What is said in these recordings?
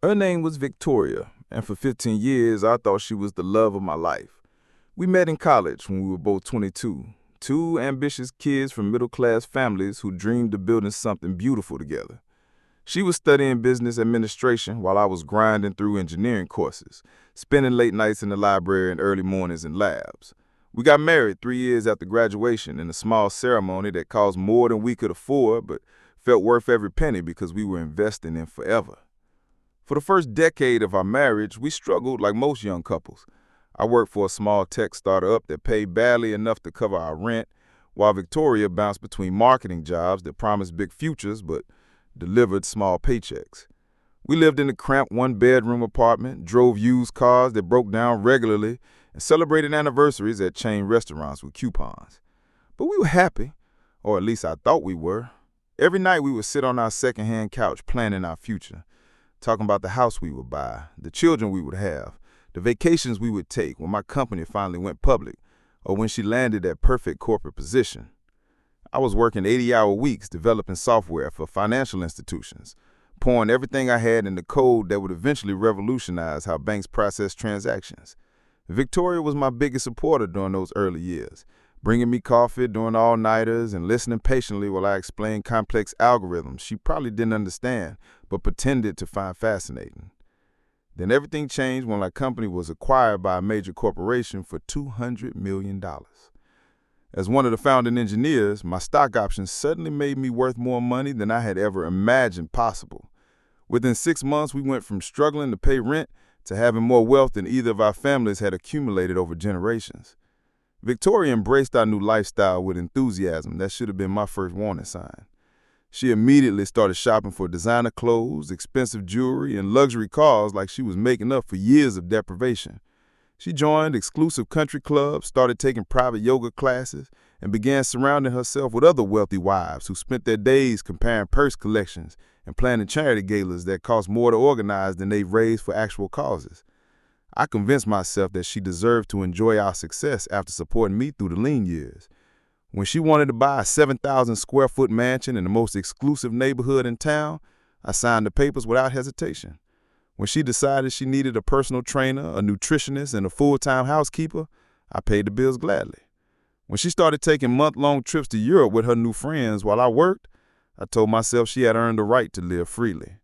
Her name was Victoria, and for 15 years I thought she was the love of my life. We met in college when we were both 22, two ambitious kids from middle-class families who dreamed of building something beautiful together. She was studying business administration while I was grinding through engineering courses, spending late nights in the library and early mornings in labs. We got married 3 years after graduation in a small ceremony that cost more than we could afford but felt worth every penny because we were investing in forever. For the first decade of our marriage, we struggled like most young couples. I worked for a small tech startup that paid barely enough to cover our rent, while Victoria bounced between marketing jobs that promised big futures but delivered small paychecks. We lived in a cramped one-bedroom apartment, drove used cars that broke down regularly, and celebrated anniversaries at chain restaurants with coupons. But we were happy, or at least I thought we were. Every night we would sit on our secondhand couch planning our future, talking about the house we would buy, the children we would have, the vacations we would take when my company finally went public, or when she landed that perfect corporate position. I was working 80-hour weeks developing software for financial institutions, pouring everything I had into code that would eventually revolutionize how banks process transactions. Victoria was my biggest supporter during those early years, bringing me coffee during all-nighters and listening patiently while I explained complex algorithms she probably didn't understand but pretended to find fascinating. Then everything changed when our company was acquired by a major corporation for $200 million. As one of the founding engineers, my stock options suddenly made me worth more money than I had ever imagined possible. Within 6 months, we went from struggling to pay rent to having more wealth than either of our families had accumulated over generations. Victoria embraced our new lifestyle with enthusiasm that should have been my first warning sign. She immediately started shopping for designer clothes, expensive jewelry, and luxury cars like she was making up for years of deprivation. She joined exclusive country clubs, started taking private yoga classes, and began surrounding herself with other wealthy wives who spent their days comparing purse collections and planning charity galas that cost more to organize than they've raised for actual causes. I convinced myself that she deserved to enjoy our success after supporting me through the lean years. When she wanted to buy a 7,000 square foot mansion in the most exclusive neighborhood in town, I signed the papers without hesitation. When she decided she needed a personal trainer, a nutritionist, and a full-time housekeeper, I paid the bills gladly. When she started taking month-long trips to Europe with her new friends while I worked, I told myself she had earned the right to live freely.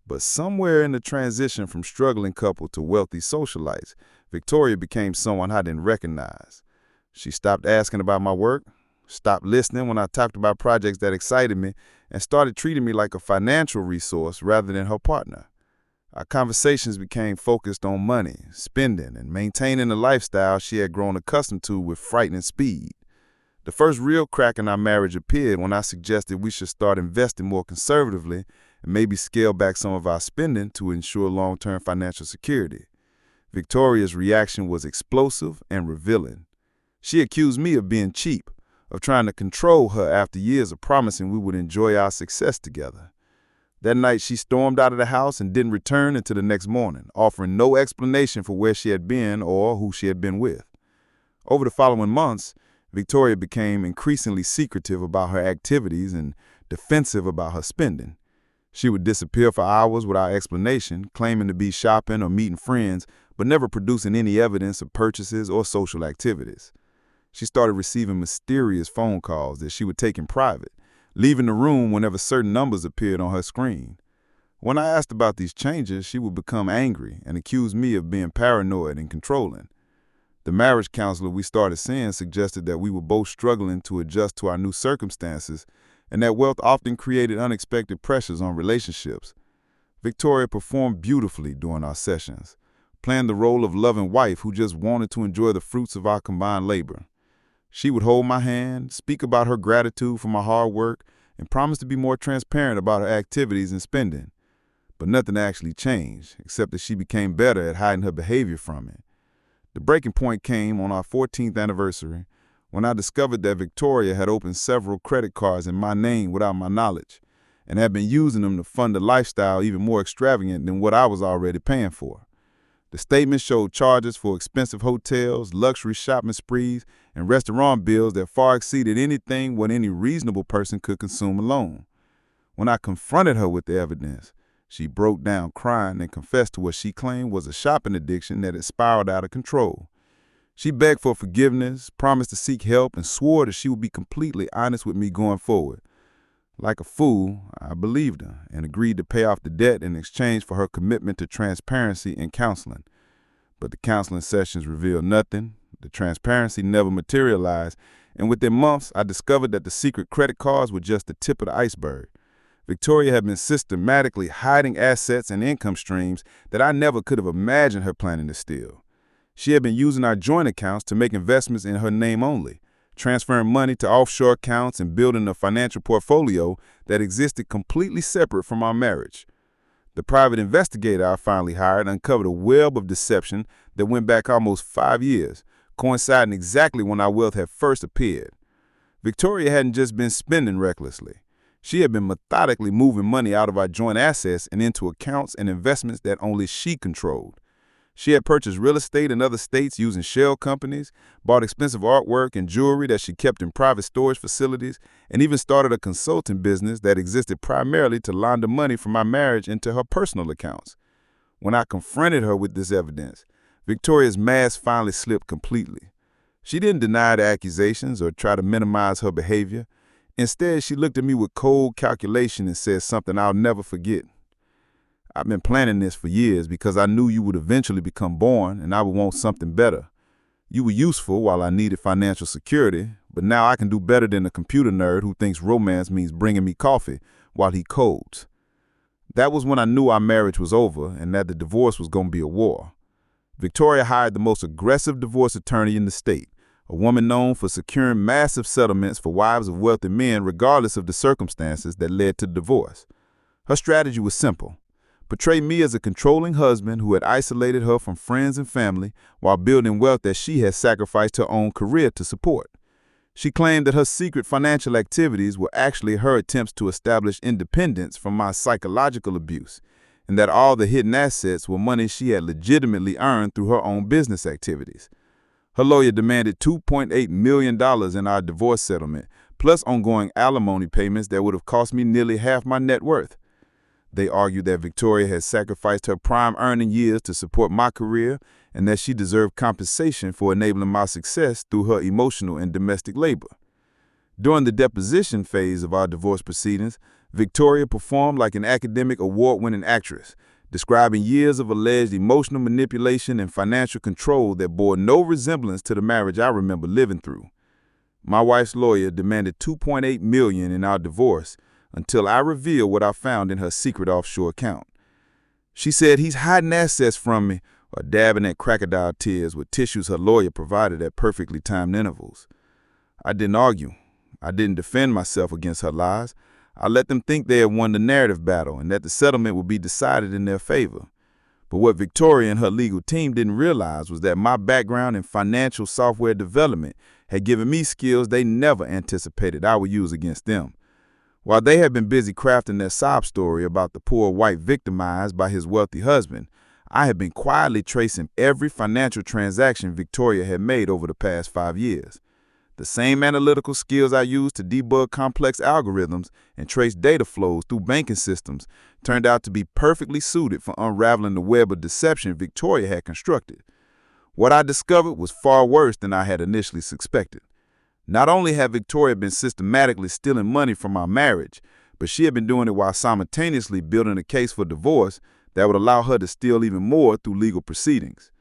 But somewhere in the transition from struggling couple to wealthy socialites, Victoria became someone I didn't recognize. She stopped asking about my work, stopped listening when I talked about projects that excited me, and started treating me like a financial resource rather than her partner. Our conversations became focused on money, spending, and maintaining the lifestyle she had grown accustomed to with frightening speed. The first real crack in our marriage appeared when I suggested we should start investing more conservatively and maybe scale back some of our spending to ensure long-term financial security. Victoria's reaction was explosive and revealing. She accused me of being cheap, of trying to control her after years of promising we would enjoy our success together. That night, she stormed out of the house and didn't return until the next morning, offering no explanation for where she had been or who she had been with. Over the following months, Victoria became increasingly secretive about her activities and defensive about her spending. She would disappear for hours without explanation, claiming to be shopping or meeting friends, but never producing any evidence of purchases or social activities. She started receiving mysterious phone calls that she would take in private, leaving the room whenever certain numbers appeared on her screen. When I asked about these changes, she would become angry and accuse me of being paranoid and controlling. The marriage counselor we started seeing suggested that we were both struggling to adjust to our new circumstances and that wealth often created unexpected pressures on relationships. Victoria performed beautifully during our sessions, playing the role of loving wife who just wanted to enjoy the fruits of our combined labor. She would hold my hand, speak about her gratitude for my hard work, and promise to be more transparent about her activities and spending. But nothing actually changed, except that she became better at hiding her behavior from me. The breaking point came on our 14th anniversary, when I discovered that Victoria had opened several credit cards in my name without my knowledge, and had been using them to fund a lifestyle even more extravagant than what I was already paying for. The statement showed charges for expensive hotels, luxury shopping sprees, and restaurant bills that far exceeded anything what any reasonable person could consume alone. When I confronted her with the evidence, She broke down crying and confessed to what she claimed was a shopping addiction that had spiraled out of control. She begged for forgiveness, promised to seek help, and swore that she would be completely honest with me going forward. Like a fool, I believed her and agreed to pay off the debt in exchange for her commitment to transparency and counseling. But the counseling sessions revealed nothing, the transparency never materialized, and within months, I discovered that the secret credit cards were just the tip of the iceberg. Victoria had been systematically hiding assets and income streams that I never could have imagined her planning to steal. She had been using our joint accounts to make investments in her name only, transferring money to offshore accounts and building a financial portfolio that existed completely separate from our marriage. The private investigator I finally hired uncovered a web of deception that went back almost 5 years, coinciding exactly when our wealth had first appeared. Victoria hadn't just been spending recklessly. She had been methodically moving money out of our joint assets and into accounts and investments that only she controlled. She had purchased real estate in other states using shell companies, bought expensive artwork and jewelry that she kept in private storage facilities, and even started a consulting business that existed primarily to launder money from our marriage into her personal accounts. When I confronted her with this evidence, Victoria's mask finally slipped completely. She didn't deny the accusations or try to minimize her behavior. Instead, she looked at me with cold calculation and said something I'll never forget. "I've been planning this for years because I knew you would eventually become born and I would want something better. You were useful while I needed financial security, but now I can do better than a computer nerd who thinks romance means bringing me coffee while he codes." That was when I knew our marriage was over and that the divorce was going to be a war. Victoria hired the most aggressive divorce attorney in the state, a woman known for securing massive settlements for wives of wealthy men regardless of the circumstances that led to the divorce. Her strategy was simple: portray me as a controlling husband who had isolated her from friends and family while building wealth that she had sacrificed her own career to support. She claimed that her secret financial activities were actually her attempts to establish independence from my psychological abuse, and that all the hidden assets were money she had legitimately earned through her own business activities. Her lawyer demanded $2.8 million in our divorce settlement, plus ongoing alimony payments that would have cost me nearly half my net worth. They argued that Victoria had sacrificed her prime earning years to support my career and that she deserved compensation for enabling my success through her emotional and domestic labor. During the deposition phase of our divorce proceedings, Victoria performed like an academic award-winning actress, describing years of alleged emotional manipulation and financial control that bore no resemblance to the marriage I remember living through. My wife's lawyer demanded $2.8 million in our divorce until I revealed what I found in her secret offshore account. She said he's hiding assets from me, or dabbing at crocodile tears with tissues her lawyer provided at perfectly timed intervals. I didn't argue. I didn't defend myself against her lies. I let them think they had won the narrative battle and that the settlement would be decided in their favor. But what Victoria and her legal team didn't realize was that my background in financial software development had given me skills they never anticipated I would use against them. While they had been busy crafting their sob story about the poor white victimized by his wealthy husband, I had been quietly tracing every financial transaction Victoria had made over the past 5 years. The same analytical skills I used to debug complex algorithms and trace data flows through banking systems turned out to be perfectly suited for unraveling the web of deception Victoria had constructed. What I discovered was far worse than I had initially suspected. Not only had Victoria been systematically stealing money from our marriage, but she had been doing it while simultaneously building a case for divorce that would allow her to steal even more through legal proceedings.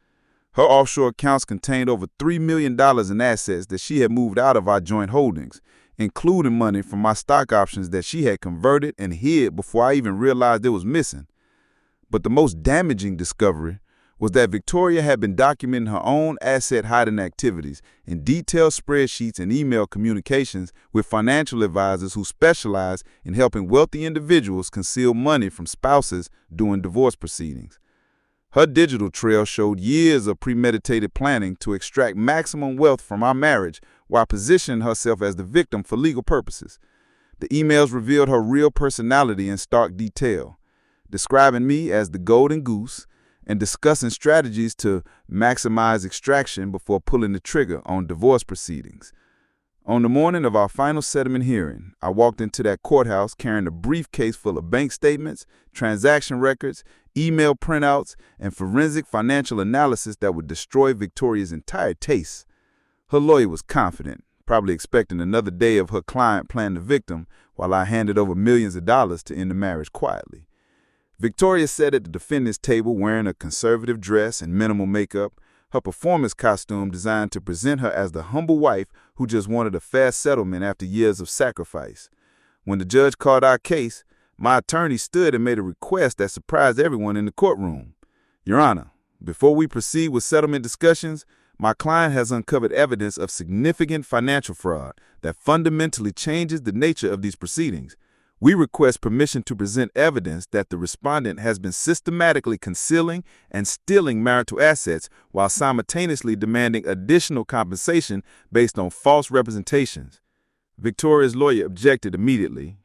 Her offshore accounts contained over $3 million in assets that she had moved out of our joint holdings, including money from my stock options that she had converted and hid before I even realized it was missing. But the most damaging discovery was that Victoria had been documenting her own asset hiding activities in detailed spreadsheets and email communications with financial advisors who specialize in helping wealthy individuals conceal money from spouses during divorce proceedings. Her digital trail showed years of premeditated planning to extract maximum wealth from our marriage while positioning herself as the victim for legal purposes. The emails revealed her real personality in stark detail, describing me as the golden goose and discussing strategies to maximize extraction before pulling the trigger on divorce proceedings. On the morning of our final settlement hearing, I walked into that courthouse carrying a briefcase full of bank statements, transaction records, email printouts, and forensic financial analysis that would destroy Victoria's entire case. Her lawyer was confident, probably expecting another day of her client playing the victim while I handed over millions of dollars to end the marriage quietly. Victoria sat at the defendant's table wearing a conservative dress and minimal makeup, her performance costume designed to present her as the humble wife who just wanted a fast settlement after years of sacrifice. When the judge called our case, my attorney stood and made a request that surprised everyone in the courtroom. Your Honor, before we proceed with settlement discussions, my client has uncovered evidence of significant financial fraud that fundamentally changes the nature of these proceedings. We request permission to present evidence that the respondent has been systematically concealing and stealing marital assets while simultaneously demanding additional compensation based on false representations. Victoria's lawyer objected immediately,